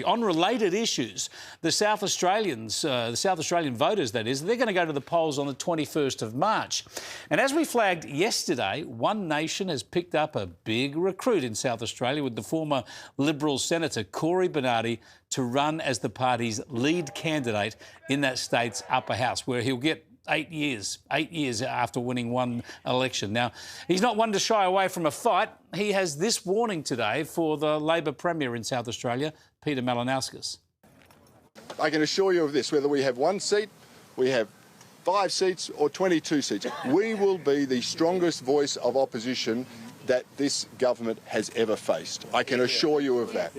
on related issues, the South Australian voters, that is, they're going to go to the polls on the 21st of March. And as we flagged yesterday, One Nation has picked up a big recruit in South Australia with the former Liberal Senator Cory Bernardi to run as the party's lead candidate in that state's upper house, where he'll get 8 years after winning one election. Now, he's not one to shy away from a fight. He has this warning today for the Labor Premier in South Australia, Peter Malinauskas. I can assure you of this, whether we have one seat, we have 5 seats or 22 seats, we will be the strongest voice of opposition that this government has ever faced. I can assure you of that.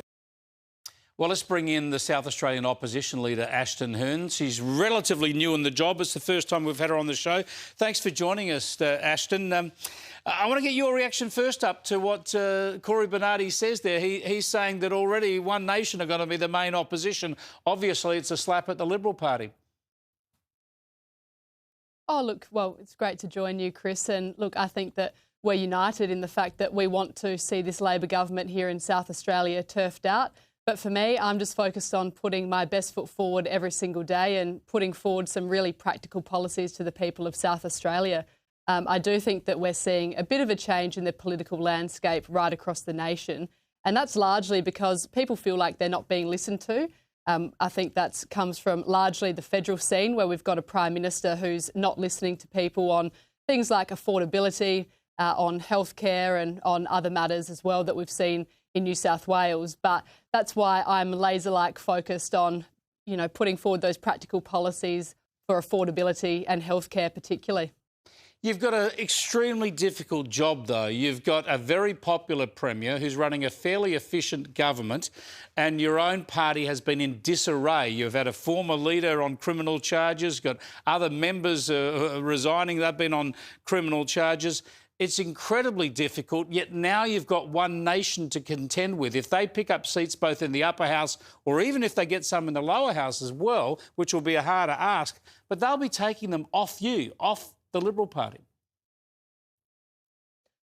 Well, let's bring in the South Australian opposition leader, Ashton Hurn. She's relatively new in the job. It's the first time we've had her on the show. Thanks for joining us, Ashton. I want to get your reaction first up to what Cory Bernardi says there. He's saying that already One Nation are going to be the main opposition. Obviously, it's a slap at the Liberal Party. Oh, look, well, it's great to join you, Chris. And look, I think that we're united in the fact that we want to see this Labor government here in South Australia turfed out. But for me, I'm just focused on putting my best foot forward every single day and putting forward some really practical policies to the people of South Australia. I do think that we're seeing a bit of a change in the political landscape right across the nation. And that's largely because people feel like they're not being listened to. I think that comes from largely the federal scene, where we've got a Prime Minister who's not listening to people on things like affordability, on healthcare and on other matters as well that we've seen in New South Wales. But that's why I'm laser-like focused on, putting forward those practical policies for affordability and healthcare particularly. You've got an extremely difficult job, though. You've got a very popular Premier who's running a fairly efficient government, and your own party has been in disarray. You've had a former leader on criminal charges, got other members resigning. They've been on criminal charges. It's incredibly difficult, yet now you've got One Nation to contend with. If they pick up seats both in the upper house or even if they get some in the lower house as well, which will be a harder ask, but they'll be taking them off you, off the Liberal Party.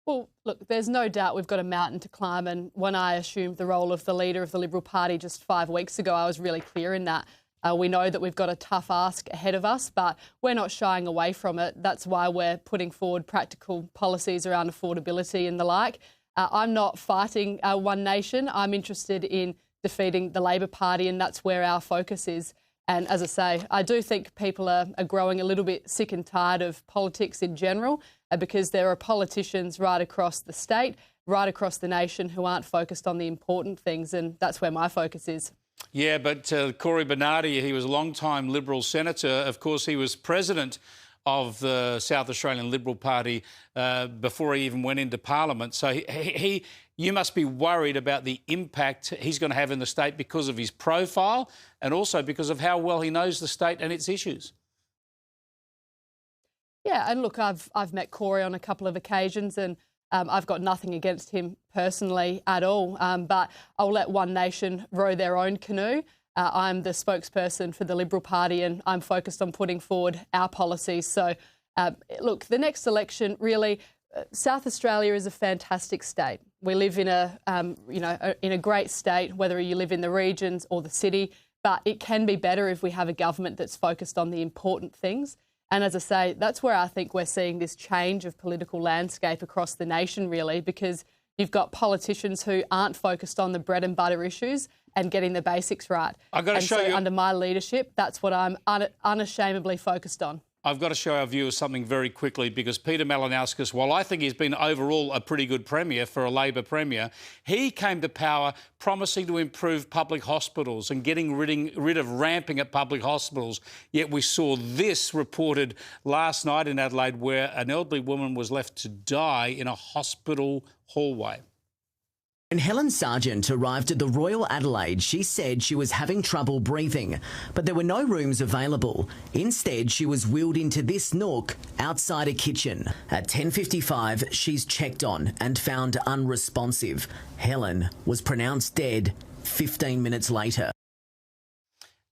Well, look, there's no doubt we've got a mountain to climb, and when I assumed the role of the leader of the Liberal Party just 5 weeks ago, I was really clear in that. We know that we've got a tough ask ahead of us, but we're not shying away from it. That's why we're putting forward practical policies around affordability and the like. I'm not fighting One Nation. I'm interested in defeating the Labor Party, and that's where our focus is. And as I say, I do think people are growing a little bit sick and tired of politics in general, because there are politicians right across the state, right across the nation, who aren't focused on the important things, and that's where my focus is. Yeah, but Cory Bernardi, he was a long-time Liberal senator. Of course, he was president of the South Australian Liberal Party before he even went into Parliament. So you must be worried about the impact he's going to have in the state because of his profile and also because of how well he knows the state and its issues. Yeah, and look, I've met Cory on a couple of occasions, and I've got nothing against him personally at all, but I'll let One Nation row their own canoe. I'm the spokesperson for the Liberal Party, and I'm focused on putting forward our policies. So, look, the next election, really, South Australia is a fantastic state. We live in a great state, whether you live in the regions or the city, but it can be better if we have a government that's focused on the important things. And as I say, that's where I think we're seeing this change of political landscape across the nation, really, because you've got politicians who aren't focused on the bread and butter issues and getting the basics right. I've got to show you. Under my leadership, that's what I'm unashamedly focused on. I've got to show our viewers something very quickly, because Peter Malinauskas, while I think he's been overall a pretty good Premier for a Labor Premier, he came to power promising to improve public hospitals and getting rid of ramping at public hospitals. Yet we saw this reported last night in Adelaide, where an elderly woman was left to die in a hospital hallway. When Helen Sargent arrived at the Royal Adelaide, she said she was having trouble breathing, but there were no rooms available. Instead, she was wheeled into this nook outside a kitchen. At 10:55, she's checked on and found unresponsive. Helen was pronounced dead 15 minutes later.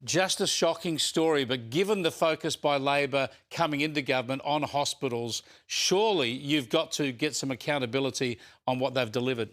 Just a shocking story, but given the focus by Labor coming into government on hospitals, surely you've got to get some accountability on what they've delivered.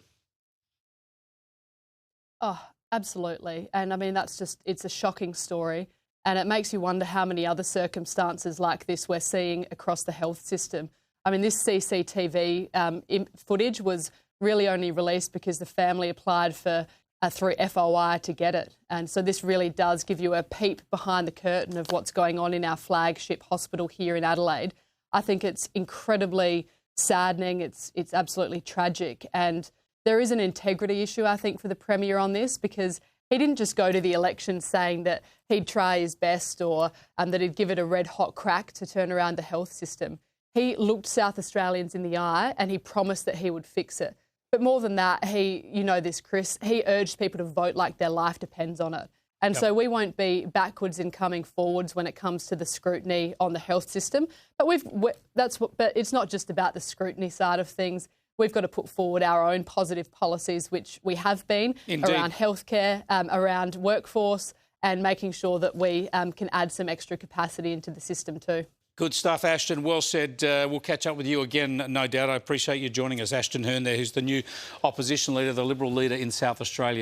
Oh, Absolutely. And I mean, it's a shocking story. And it makes you wonder how many other circumstances like this we're seeing across the health system. I mean, this CCTV footage was really only released because the family applied for through FOI to get it. And so this really does give you a peep behind the curtain of what's going on in our flagship hospital here in Adelaide. I think it's incredibly saddening. It's absolutely tragic. And there is an integrity issue, I think, for the Premier on this, because he didn't just go to the election saying that he'd try his best or that he'd give it a red-hot crack to turn around the health system. He looked South Australians in the eye and he promised that he would fix it. But more than that, you know this, Chris, he urged people to vote like their life depends on it. And so we won't be backwards in coming forwards when it comes to the scrutiny on the health system. But but it's not just about the scrutiny side of things. We've got to put forward our own positive policies, which we have been, around healthcare, around workforce, and making sure that we can add some extra capacity into the system too. Good stuff, Ashton. Well said. We'll catch up with you again, no doubt. I appreciate you joining us. Ashton Hurn there, who's the new opposition leader, the Liberal leader in South Australia.